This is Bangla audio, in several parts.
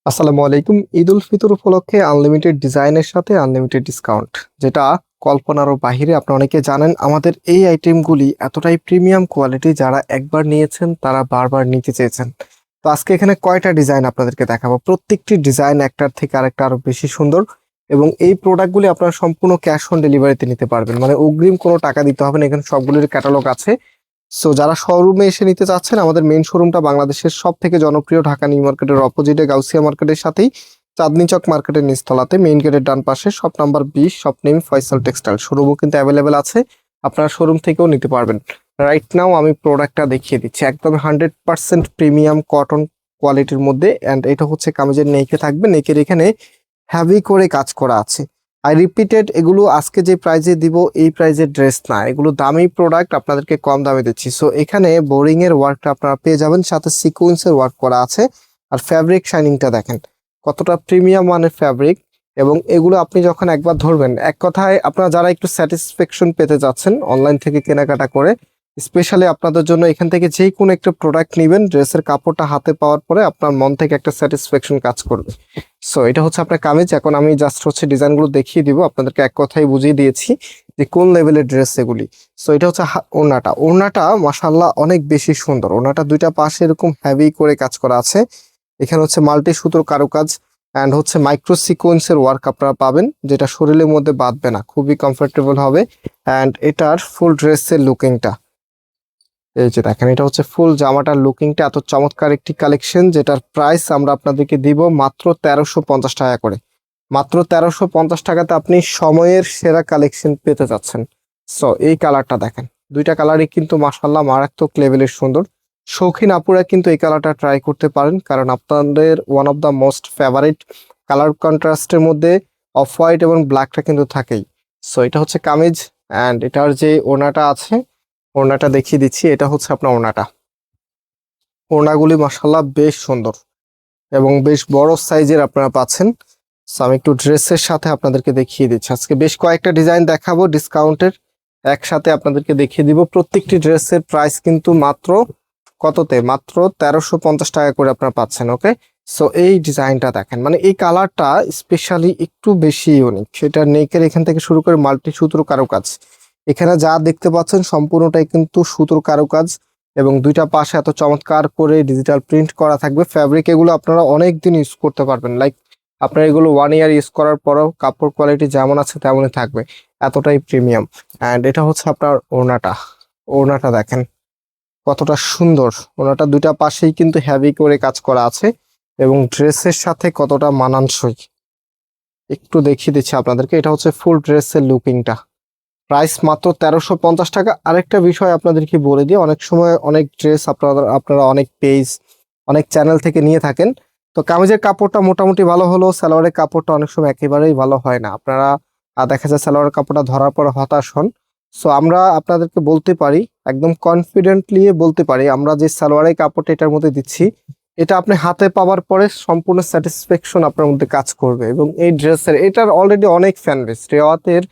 আসসালামু আলাইকুম। ঈদ উল ফিতর উপলক্ষে আনলিমিটেড ডিজাইনের সাথে আনলিমিটেড ডিসকাউন্ট, যেটা কল্পনারও বাহিরে। আপনি অনেকে জানেন আমাদের এই আইটেমগুলি এতটাই প্রিমিয়াম কোয়ালিটি, যারা একবার নিয়েছেন তারা বারবার নিতে চেয়েছেন। তো আজকে এখানে কয়টা ডিজাইন আপনাদেরকে দেখাবো, প্রত্যেকটি ডিজাইন একটার থেকে আরেকটা আরো বেশি সুন্দর। এবং এই প্রোডাক্টগুলি আপনারা সম্পূর্ণ ক্যাশ অন ডেলিভারিতে নিতে পারবেন, মানে অগ্রিম কোনো টাকা দিতে হবে না। এখানে সবগুলির ক্যাটালগ আছে। সো যারা শোরুমে এসে নিতে চাচ্ছেন, আমাদের মেইন শোরুমটা বাংলাদেশের সব থেকে জনপ্রিয় ঢাকা নিউ মার্কেটের অপোজিটে গাউসিয়া মার্কেটের সাথেই চাঁদনী চক মার্কেটের নিচতলাতে মেইন গেটের ডান পাশে shop number 20, shop name Faisal textile. শোরুমও কিন্তু অ্যাভেলেবেল আছে, আপনারা শোরুম থেকেও নিতে পারবেন। রাইট নাও আমি প্রোডাক্টটা দেখিয়ে দিচ্ছি, একদম 100% প্রিমিয়াম কটন কোয়ালিটির মধ্যে। অ্যান্ড এটা হচ্ছে কামিজের নেকে থাকবে, নেকের এখানে হ্যাভি করে কাজ করা আছে। আই রিপিটেড, এগুলো আজকে যে প্রাইজে দিব এই প্রাইজের ড্রেস না, এগুলো দামি প্রোডাক্ট, আপনাদেরকে কম দামে দিচ্ছি। সো এখানে বোরিং এর ওয়ার্কটা আপনারা পেয়ে যাবেন, সাথে সিকোয়েন্সের ওয়ার্ক করা আছে। আর ফ্যাব্রিক শাইনিংটা দেখেন কতটা প্রিমিয়াম মানের ফ্যাব্রিক। এবং এগুলো আপনি যখন একবার ধরবেন, এক কথায় আপনারা যারা একটু স্যাটিসফ্যাকশন পেতে যাচ্ছেন অনলাইন থেকে কেনাকাটা করে, স্পেশালি আপনাদের জন্য এখান থেকে যে কোনো একটা প্রোডাক্ট নেবেন, ড্রেসের কাপড়টা হাতে পাওয়ার পরে আপনার মন থেকে একটা স্যাটিসফ্যাকশন কাজ করবে। সো এটা হচ্ছে আপনার কামিজ। এখন আমি জাস্ট হচ্ছে ডিজাইনগুলো দেখিয়ে দিব, আপনাদেরকে এক কথাই বুঝিয়ে দিয়েছি যে কোন লেভেলের ড্রেস এগুলি। সো এটা হচ্ছে ওড়নাটা। ওড়নাটা মাশাআল্লাহ অনেক বেশি সুন্দর। ওড়নাটা দুইটা পাশে এরকম হেভি করে কাজ করা আছে। এখানে হচ্ছে মাল্টি সুতোর কারুকাজ অ্যান্ড হচ্ছে মাইক্রো সিকোয়েন্সের ওয়ার্ক আপনারা পাবেন, যেটা শরীরের মধ্যে বাঁধবে না, খুবই কমফোর্টেবল হবে। অ্যান্ড এটার ফুল ড্রেসের লুকিংটা এই যে দেখেন, এটা হচ্ছে ফুল জামাটার লুকিংটা। এত চমৎকার একটি কালেকশন, যেটার প্রাইস আমরা আপনাদেরকে দিব মাত্র 1350 টাকা করে। মাত্র 1350 টাকাতে আপনি সময়ের সেরা কালেকশন পেতে যাচ্ছেন। সো এই কালারটা দেখেন, দুইটা কালারই কিন্তু মাশাআল্লাহ মারাত্মক লেভেলের সুন্দর। শৌখিন আপুরা কিন্তু এই কালারটা ট্রাই করতে পারেন, কারণ আপনাদের one of the most favourite colour কন্ট্রাস্টের মধ্যে অফ হোয়াইট এবং ব্ল্যাকটা কিন্তু থাকেই। সো এটা হচ্ছে কামিজ। অ্যান্ড এটার যে ওড়নাটা আছে, ওড়নাটা দেখিয়ে দিচ্ছি। এটা হচ্ছে আপনার ওড়নাটা। ওড়নাগুলি মাশাআল্লাহ বেশ সুন্দর এবং বেশ বড় সাইজের আপনারা পাচ্ছেন। সো আমি একটু ড্রেসের সাথে আপনাদেরকে দেখিয়ে দিচ্ছি। আজকে বেশ কয়েকটা ডিজাইন দেখাবো ডিসকাউন্টের, একসাথে আপনাদেরকে দেখিয়ে দিব। প্রত্যেকটি ড্রেসের প্রাইস কিন্তু মাত্র কততে, মাত্র 1350 টাকা করে আপনারা পাচ্ছেন। ওকে, সো এই ডিজাইনটা দেখেন, মানে এই কালারটা স্পেশালি একটু বেশি ইউনিক। সেটা নেকের এখান থেকে শুরু করে মাল্টি সুতোর কারুকাজ, এখানে যা দেখতে পাচ্ছেন সম্পূর্ণটাই কিন্তু সুতোর কারুকাজ। এবং দুইটা পাশে এত চমৎকার করে ডিজিটাল প্রিন্ট করা থাকবে। ফ্যাব্রিক এগুলো আপনারা অনেক দিন ইউজ করতে পারবেন, লাইক আপনার এগুলো 1 ইয়ার ইউজ করার পরেও কাপড় কোয়ালিটি যেমন আছে তেমনই থাকবে, এতটাই প্রিমিয়াম। অ্যান্ড এটা হচ্ছে আপনার ওড়নাটা। ওড়নাটা দেখেন কতটা সুন্দর। ওড়নাটা দুইটা পাশেই কিন্তু হেভি করে কাজ করা আছে এবং ড্রেসের সাথে কতটা মানানসই একটু দেখিয়ে দিচ্ছি আপনাদেরকে। এটা হচ্ছে ফুল ড্রেসের লুকিংটা, প্রাইস মাত্র 1350 টাকা। আরেকটা বিষয় আপনাদেরকে বলে দিই, অনেক সময় অনেক ড্রেস আপনারা অনেক পেজ, অনেক চ্যানেল থেকে নিয়ে থাকেন। তো কামিজের কাপড়টা মোটামুটি ভালো হলেও সালোয়ারের কাপড়টা অনেক সময় একেবারেই ভালো হয় না। আপনারা দেখা যায় সালোয়ারের কাপড়টা ধরার পর হতাশ হন। সো আমরা আপনাদেরকে বলতে পারি, একদম কনফিডেন্টলি বলতে পারি, আমরা যে সালোয়ারের কাপড়টা এটার মধ্যে দিচ্ছি, এটা আপনি হাতে পাওয়ার পরে সম্পূর্ণ স্যাটিসফ্যাকশন আপনার মধ্যে কাজ করবে। এবং এই ড্রেসের এটার অলরেডি অনেক ফ্যান বেস, রেওয়াতের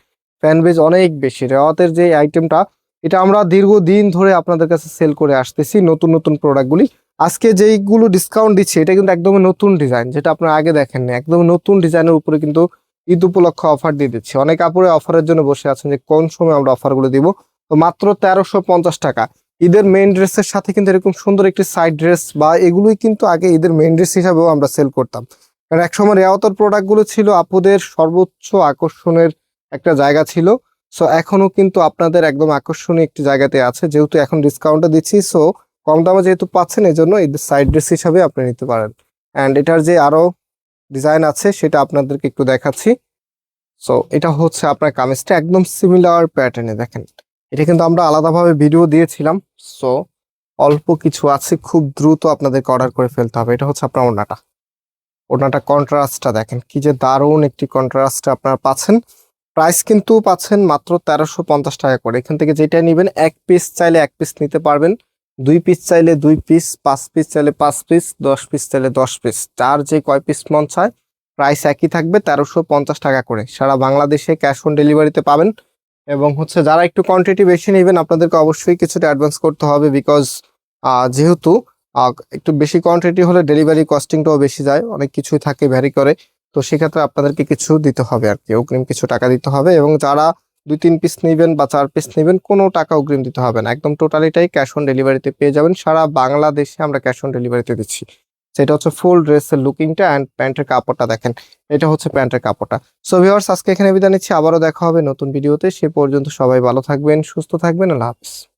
ফ্যান বেস অনেক বেশি। রেওয়াতের যে আইটেমটা, এটা আমরা দীর্ঘদিন ধরে আপনাদের কাছে সেল করে আসতেছি নতুন নতুন প্রোডাক্টগুলি। আজকে যেইগুলো ডিসকাউন্ট দিচ্ছে এটা কিন্তু একদমই নতুন ডিজাইন, যেটা আপনারা আগে দেখেননি। একদম নতুন ডিজাইনের উপরে কিন্তু ঈদ উপলক্ষে অফার দিয়ে দিচ্ছি। অনেক আপুরে অফারের জন্য বসে আছেন যে কোন সময় আমরা অফারগুলো দিব। তো মাত্র 1350 টাকা। ঈদের মেইন ড্রেসের সাথে কিন্তু এরকম সুন্দর একটি সাইড ড্রেস বা এগুলোই কিন্তু আগে ঈদের মেইন ড্রেস হিসাবেও আমরা সেল করতাম। কারণ একসময় রেওয়াতের প্রোডাক্টগুলো ছিল আপুদের সর্বোচ্চ আকর্ষণের একটা জায়গা ছিল। সো এখনো কিন্তু আপনাদের একদম আকর্ষণীয় একটি জায়গাতে আছে, যেহেতু এখন ডিসকাউন্টে দিচ্ছি। সো কম দামে যেহেতু পাচ্ছেন, এই জন্য এই সাইড ড্রেস হিসাবে আপনি নিতে পারেন। অ্যান্ড এটার যে আরো ডিজাইন আছে সেটা আপনাদেরকে একটু দেখাচ্ছি। সো এটা হচ্ছে আপনার কামিজটা একদম সিমিলার প্যাটার্নে দেখেন। এটা কিন্তু আমরা আলাদাভাবে ভিডিও দিয়েছিলাম। সো অল্প কিছু আছে, খুব দ্রুত আপনাদেরকে অর্ডার করে ফেলতে হবে। এটা হচ্ছে আপনার ওড়নাটা। ওড়নাটা কন্ট্রাস্টটা দেখেন, কি যে দারুণ একটি কন্ট্রাস্ট আপনারা পাচ্ছেন। প্রাইস কিন্তু পাচ্ছেন মাত্র 1350 টাকা করে। এখান থেকে যেটা নেবেন, এক পিস চাইলে এক পিস নিতে পারবেন, 2 পিস চাইলে 2 পিস, 5 পিস চাইলে 5 পিস, 10 পিস চাইলে 10 পিস, যার যে কয় পিস মন চায় প্রাইস একই থাকবে 1350 টাকা করে। সারা বাংলাদেশে ক্যাশ অন ডেলিভারিতে পাবেন। এবং হচ্ছে যারা একটু কোয়ান্টিটি বেশি নেবেন, আপনাদেরকে অবশ্যই কিছুটা অ্যাডভান্স করতে হবে, বিকজ যেহেতু একটু বেশি কোয়ান্টিটি হলে ডেলিভারি কস্টিংটাও বেশি যায়, অনেক কিছুই থাকে, ভ্যারি করে। তো সেক্ষেত্রে আপনাদেরকে কিছু দিতে হবে আর কি, অগ্রিম কিছু টাকা দিতে হবে। এবং যারা 2-3 পিস নেবেন বা 4 পিস নেবেন, কোনো টাকা অগ্রিম দিতে হবে না, একদম টোটালিটাই ক্যাশ অন ডেলিভারিতে পেয়ে যাবেন। সারা বাংলাদেশে আমরা ক্যাশ অন ডেলিভারিতে দিচ্ছি। সেটা হচ্ছে ফুল ড্রেসের লুকিংটা অ্যান্ড প্যান্টের কাপড়টা দেখেন, এটা হচ্ছে প্যান্টের কাপড়টা। সো ভিউয়ার্স, আজকে এখানে বিদায় নিচ্ছি, আবারও দেখা হবে নতুন ভিডিওতে। সে পর্যন্ত সবাই ভালো থাকবেন, সুস্থ থাকবেন, আল্লাহ হাফেজ।